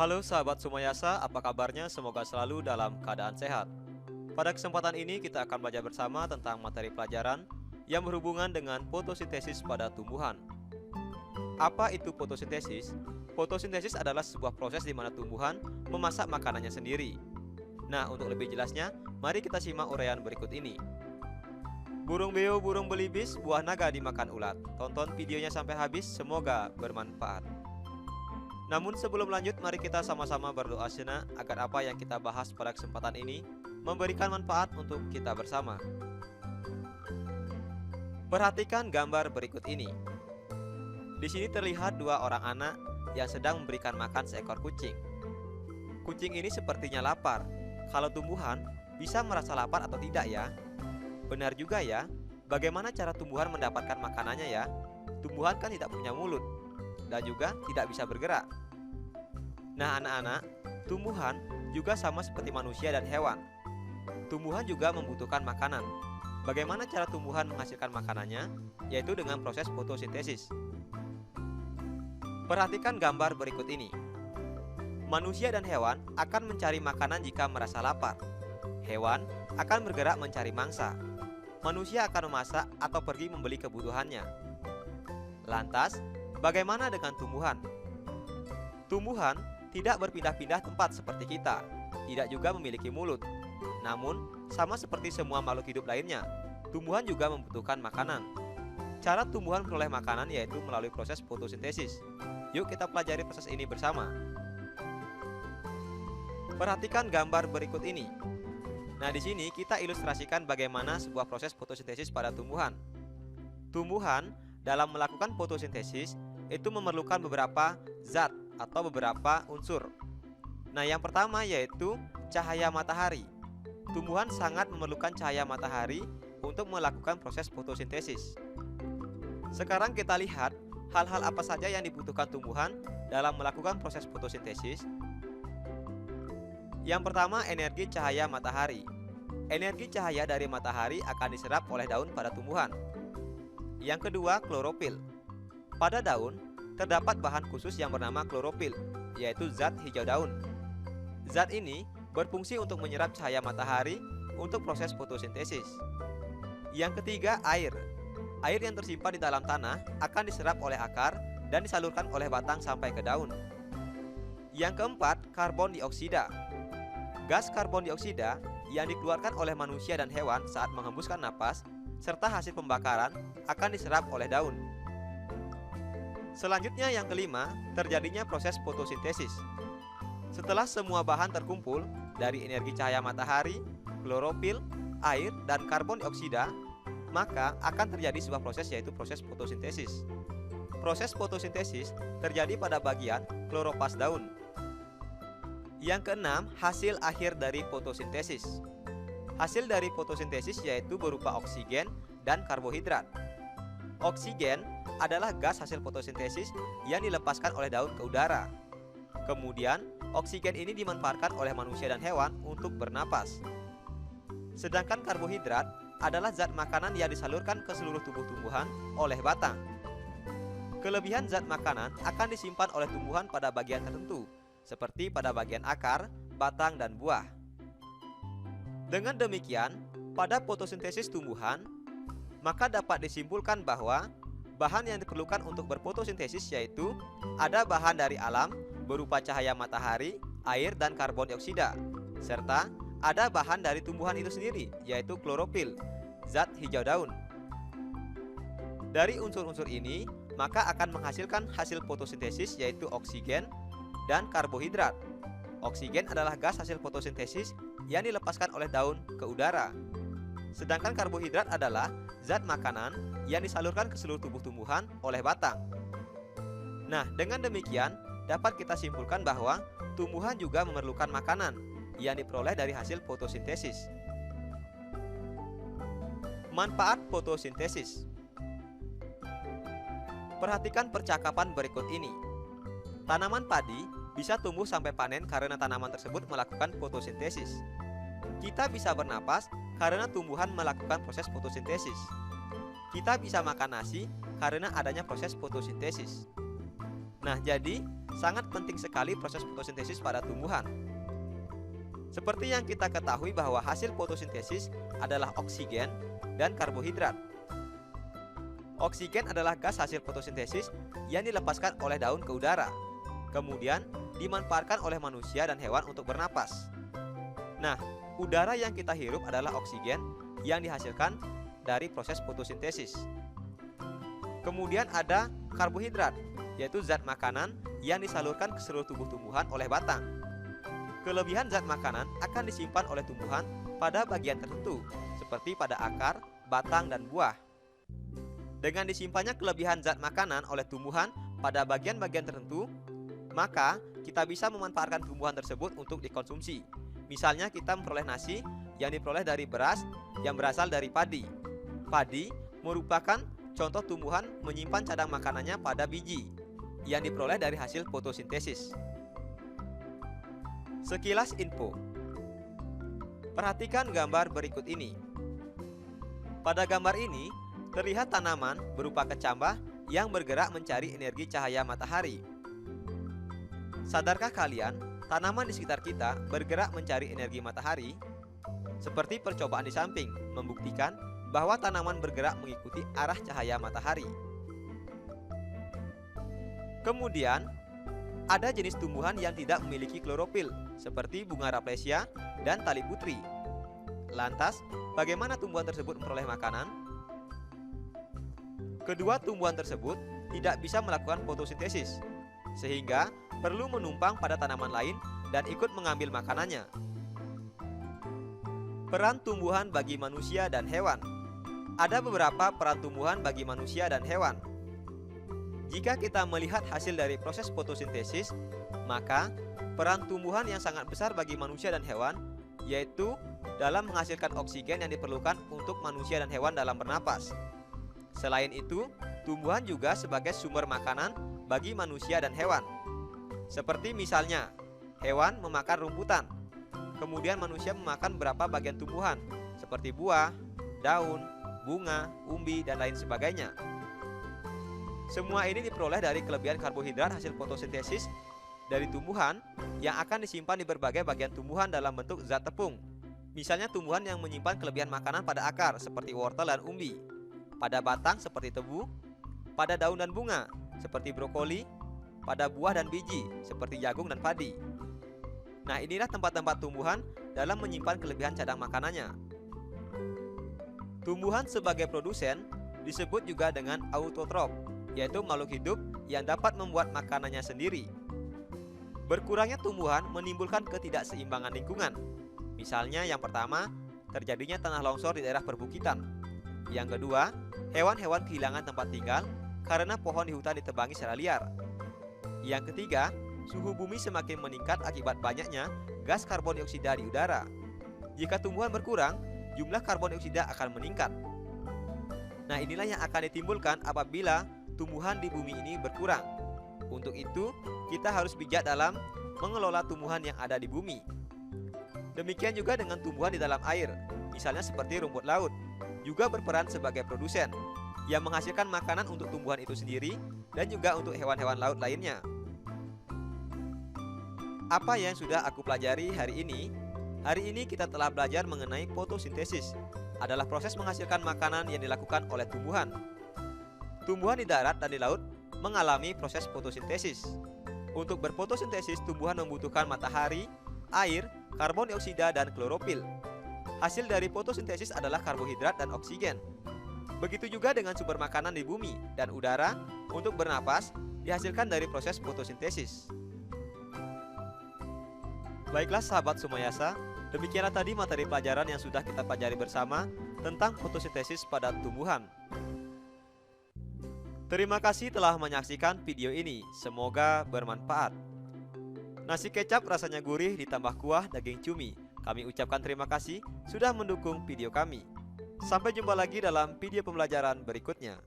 Halo sahabat Sumayasa, apa kabarnya? Semoga selalu dalam keadaan sehat. Pada kesempatan ini kita akan belajar bersama tentang materi pelajaran yang berhubungan dengan fotosintesis pada tumbuhan. Apa itu fotosintesis? Fotosintesis adalah sebuah proses di mana tumbuhan memasak makanannya sendiri. Nah, untuk lebih jelasnya, mari kita simak uraian berikut ini. Burung beo, burung belibis, buah naga dimakan ulat. Tonton videonya sampai habis, semoga bermanfaat. Namun sebelum lanjut, mari kita sama-sama berdoa sejenak agar apa yang kita bahas pada kesempatan ini memberikan manfaat untuk kita bersama. Perhatikan gambar berikut ini. Di sini terlihat dua orang anak yang sedang memberikan makan seekor kucing. Kucing ini sepertinya lapar. Kalau tumbuhan bisa merasa lapar atau tidak ya? Benar juga ya. Bagaimana cara tumbuhan mendapatkan makanannya ya? Tumbuhan kan tidak punya mulut dan juga tidak bisa bergerak. Nah anak-anak, tumbuhan juga sama seperti manusia dan hewan. Tumbuhan juga membutuhkan makanan. Bagaimana cara tumbuhan menghasilkan makanannya? Yaitu dengan proses fotosintesis. Perhatikan gambar berikut ini. Manusia dan hewan akan mencari makanan jika merasa lapar. Hewan akan bergerak mencari mangsa. Manusia akan memasak atau pergi membeli kebutuhannya. Lantas, bagaimana dengan tumbuhan? Tumbuhan tidak berpindah-pindah tempat seperti kita, tidak juga memiliki mulut. Namun, sama seperti semua makhluk hidup lainnya, tumbuhan juga membutuhkan makanan. Cara tumbuhan memperoleh makanan yaitu melalui proses fotosintesis. Yuk kita pelajari proses ini bersama. Perhatikan gambar berikut ini. Nah, di sini kita ilustrasikan bagaimana sebuah proses fotosintesis pada tumbuhan. Tumbuhan dalam melakukan fotosintesis itu memerlukan beberapa zat atau beberapa unsur. Nah, yang pertama yaitu cahaya matahari. Tumbuhan sangat memerlukan cahaya matahari untuk melakukan proses fotosintesis. Sekarang kita lihat hal-hal apa saja yang dibutuhkan tumbuhan dalam melakukan proses fotosintesis. Yang pertama, energi cahaya matahari. Energi cahaya dari matahari akan diserap oleh daun pada tumbuhan. Yang kedua, klorofil. Pada daun terdapat bahan khusus yang bernama klorofil, yaitu zat hijau daun. Zat ini berfungsi untuk menyerap cahaya matahari untuk proses fotosintesis. Yang ketiga, air. Air yang tersimpan di dalam tanah akan diserap oleh akar dan disalurkan oleh batang sampai ke daun. Yang keempat, karbon dioksida. Gas karbon dioksida yang dikeluarkan oleh manusia dan hewan saat menghembuskan napas serta hasil pembakaran akan diserap oleh daun. Selanjutnya yang kelima, terjadinya proses fotosintesis. Setelah semua bahan terkumpul dari energi cahaya matahari, klorofil, air, dan karbon dioksida, maka akan terjadi sebuah proses yaitu proses fotosintesis. Proses fotosintesis terjadi pada bagian kloroplast daun. Yang keenam, hasil akhir dari fotosintesis. Hasil dari fotosintesis yaitu berupa oksigen dan karbohidrat. Oksigen adalah gas hasil fotosintesis yang dilepaskan oleh daun ke udara. Kemudian, oksigen ini dimanfaatkan oleh manusia dan hewan untuk bernapas. Sedangkan karbohidrat adalah zat makanan yang disalurkan ke seluruh tubuh tumbuhan oleh batang. Kelebihan zat makanan akan disimpan oleh tumbuhan pada bagian tertentu, seperti pada bagian akar, batang, dan buah. Dengan demikian, pada fotosintesis tumbuhan, maka dapat disimpulkan bahwa bahan yang diperlukan untuk berfotosintesis yaitu ada bahan dari alam berupa cahaya matahari, air, dan karbon dioksida, serta ada bahan dari tumbuhan itu sendiri yaitu klorofil, zat hijau daun. Dari unsur-unsur ini, maka akan menghasilkan hasil fotosintesis yaitu oksigen dan karbohidrat. Oksigen adalah gas hasil fotosintesis yang dilepaskan oleh daun ke udara. Sedangkan karbohidrat adalah zat makanan yang disalurkan ke seluruh tubuh tumbuhan oleh batang. Nah, dengan demikian dapat kita simpulkan bahwa tumbuhan juga memerlukan makanan yang diperoleh dari hasil fotosintesis. Manfaat fotosintesis. Perhatikan percakapan berikut ini. Tanaman padi bisa tumbuh sampai panen karena tanaman tersebut melakukan fotosintesis. Kita bisa bernapas karena tumbuhan melakukan proses fotosintesis. Kita bisa makan nasi karena adanya proses fotosintesis. Nah, jadi sangat penting sekali proses fotosintesis pada tumbuhan. Seperti yang kita ketahui bahwa hasil fotosintesis adalah oksigen dan karbohidrat. Oksigen adalah gas hasil fotosintesis yang dilepaskan oleh daun ke udara, kemudian dimanfaatkan oleh manusia dan hewan untuk bernapas. Nah, udara yang kita hirup adalah oksigen yang dihasilkan dari proses fotosintesis. Kemudian ada karbohidrat, yaitu zat makanan yang disalurkan ke seluruh tubuh tumbuhan oleh batang. Kelebihan zat makanan akan disimpan oleh tumbuhan pada bagian tertentu, seperti pada akar, batang, dan buah. Dengan disimpannya kelebihan zat makanan oleh tumbuhan pada bagian-bagian tertentu, maka kita bisa memanfaatkan tumbuhan tersebut untuk dikonsumsi. Misalnya kita memperoleh nasi yang diperoleh dari beras yang berasal dari padi. Padi merupakan contoh tumbuhan menyimpan cadang makanannya pada biji yang diperoleh dari hasil fotosintesis. Sekilas info. Perhatikan gambar berikut ini. Pada gambar ini, terlihat tanaman berupa kecambah yang bergerak mencari energi cahaya matahari. Sadarkah kalian, tanaman di sekitar kita bergerak mencari energi matahari? Seperti percobaan di samping, membuktikan bahwa tanaman bergerak mengikuti arah cahaya matahari. Kemudian, ada jenis tumbuhan yang tidak memiliki klorofil, seperti bunga Rafflesia dan tali putri. Lantas, bagaimana tumbuhan tersebut memperoleh makanan? Kedua tumbuhan tersebut tidak bisa melakukan fotosintesis, sehingga perlu menumpang pada tanaman lain dan ikut mengambil makanannya. Peran tumbuhan bagi manusia dan hewan. Ada beberapa peran tumbuhan bagi manusia dan hewan. Jika kita melihat hasil dari proses fotosintesis, maka peran tumbuhan yang sangat besar bagi manusia dan hewan, yaitu dalam menghasilkan oksigen yang diperlukan untuk manusia dan hewan dalam bernapas. Selain itu, tumbuhan juga sebagai sumber makanan bagi manusia dan hewan. Seperti misalnya, hewan memakan rumputan, kemudian manusia memakan beberapa bagian tumbuhan, seperti buah, daun, bunga, umbi, dan lain sebagainya. Semua ini diperoleh dari kelebihan karbohidrat hasil fotosintesis dari tumbuhan yang akan disimpan di berbagai bagian tumbuhan dalam bentuk zat tepung. Misalnya tumbuhan yang menyimpan kelebihan makanan pada akar seperti wortel dan umbi, pada batang seperti tebu, pada daun dan bunga seperti brokoli, pada buah dan biji seperti jagung dan padi. Nah, inilah tempat-tempat tumbuhan dalam menyimpan kelebihan cadang makanannya. Tumbuhan sebagai produsen disebut juga dengan autotrof, yaitu makhluk hidup yang dapat membuat makanannya sendiri. Berkurangnya tumbuhan menimbulkan ketidakseimbangan lingkungan. Misalnya yang pertama, terjadinya tanah longsor di daerah perbukitan. Yang kedua, hewan-hewan kehilangan tempat tinggal karena pohon di hutan ditebangi secara liar. Yang ketiga, suhu bumi semakin meningkat akibat banyaknya gas karbon dioksida di udara. Jika tumbuhan berkurang, jumlah karbon dioksida akan meningkat. Nah, inilah yang akan ditimbulkan apabila tumbuhan di bumi ini berkurang. Untuk itu, kita harus bijak dalam mengelola tumbuhan yang ada di bumi. Demikian juga dengan tumbuhan di dalam air, misalnya seperti rumput laut, juga berperan sebagai produsen yang menghasilkan makanan untuk tumbuhan itu sendiri dan juga untuk hewan-hewan laut lainnya. Apa yang sudah aku pelajari hari ini? Hari ini kita telah belajar mengenai fotosintesis, adalah proses menghasilkan makanan yang dilakukan oleh tumbuhan. Tumbuhan di darat dan di laut mengalami proses fotosintesis. Untuk berfotosintesis, tumbuhan membutuhkan matahari, air, karbon dioksida, dan klorofil. Hasil dari fotosintesis adalah karbohidrat dan oksigen. Begitu juga dengan sumber makanan di bumi dan udara untuk bernapas dihasilkan dari proses fotosintesis. Baiklah sahabat Sumayasa, demikianlah tadi materi pelajaran yang sudah kita pelajari bersama tentang fotosintesis pada tumbuhan. Terima kasih telah menyaksikan video ini, semoga bermanfaat. Nasi kecap rasanya gurih ditambah kuah daging cumi. Kami ucapkan terima kasih sudah mendukung video kami. Sampai jumpa lagi dalam video pembelajaran berikutnya.